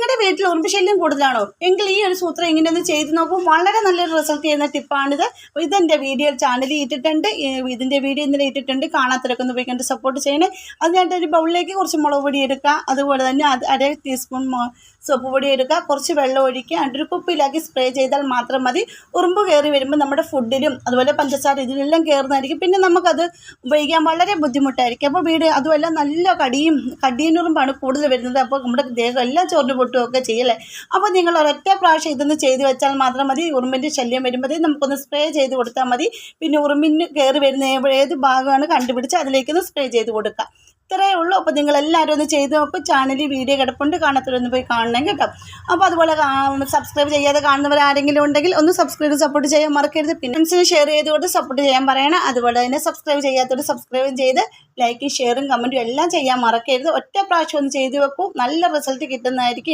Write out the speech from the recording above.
നിങ്ങളുടെ വീട്ടിൽ ഉറുമ്പ് ശല്യം കൂടുതലാണോ എങ്കിൽ ഈ ഒരു സൂത്രം ഇങ്ങനെ ഒന്ന് ചെയ്ത് നോക്കും. വളരെ നല്ലൊരു റിസൾട്ട് ചെയ്യുന്ന ടിപ്പാണിത്. ഇതെൻ്റെ വീഡിയോ ചാനലിൽ ഇട്ടിട്ടുണ്ട്. ഇതിൻ്റെ വീഡിയോ ഇന്നലെ ഇട്ടിട്ടുണ്ട്. കാണാത്തവരൊക്കെ ഒന്ന് പോയി കണ്ട് സപ്പോർട്ട് ചെയ്യണേ. അതിനായിട്ട് ഒരു ബൗളിലേക്ക് കുറച്ച് മുളക് പൊടി എടുക്കുക. അതുപോലെ തന്നെ അര ടീസ്പൂൺ സോപ്പ് പൊടി എടുക്കുക. കുറച്ച് വെള്ളം ഒഴിക്കുക. ഒരു കുപ്പിയിലാക്കി സ്പ്രേ ചെയ്താൽ മാത്രം മതി. ഉറുമ്പ് കയറി വരുമ്പോൾ നമ്മുടെ ഫുഡിലും അതുപോലെ പഞ്ചസാര ഇതിലെല്ലാം കയറുന്നതായിരിക്കും. പിന്നെ നമുക്കത് ഉപയോഗിക്കാൻ വളരെ ബുദ്ധിമുട്ടായിരിക്കും. അപ്പോൾ അതുമല്ല നല്ല കടിയനുറുമ്പാണ് കൂടുതൽ വരുന്നത്. അപ്പോൾ നമ്മുടെ ദേഹം എല്ലാം ചോറിന് പൊട്ടുകയൊക്കെ ചെയ്യല്ലേ. അപ്പോൾ നിങ്ങൾ ഒരൊറ്റ പ്രാവശ്യം ഇതൊന്ന് ചെയ്ത് വെച്ചാൽ മാത്രം മതി. ഉറുമ്പിൻ്റെ ശല്യം വരുമ്പോഴേ നമുക്കൊന്ന് സ്പ്രേ ചെയ്ത് കൊടുത്താൽ മതി. പിന്നെ ഉറുമ്പിന് കയറി വരുന്ന ഏത് ഭാഗമാണ് കണ്ടുപിടിച്ച് അതിലേക്കൊന്ന് സ്പ്രേ ചെയ്ത് കൊടുക്കുക. ഇത്രയേ ഉള്ളൂ. അപ്പോൾ നിങ്ങളെല്ലാവരും ഒന്ന് ചെയ്ത് നോക്കും. ചാനലിൽ വീഡിയോ കിടപ്പുണ്ട്, കാണാത്തവരൊന്ന് പോയി കാണണം കേട്ടോ. അപ്പോൾ അതുപോലെ സബ്സ്ക്രൈബ് ചെയ്യാതെ കാണുന്നവരാരെങ്കിലും ഉണ്ടെങ്കിൽ ഒന്ന് സബ്സ്ക്രൈബ് സപ്പോർട്ട് ചെയ്യാൻ മറക്കരുത്. പിന്നെ ഫ്രണ്ട്സിന് ഷെയർ ചെയ്തുകൊണ്ട് സപ്പോർട്ട് ചെയ്യാൻ പറയണം. അതുപോലെ തന്നെ സബ്സ്ക്രൈബ് ചെയ്യാത്തവർ സബ്സ്ക്രൈബും ചെയ്ത് ലൈക്കും ഷെയറും കമൻറ്റും എല്ലാം ചെയ്യാൻ മറക്കരുത്. ഒറ്റ പ്രാവശ്യം ഒന്ന് ചെയ്ത് വെക്കൂ. നല്ല റിസൾട്ട് കിട്ടുന്നതായിരിക്കും.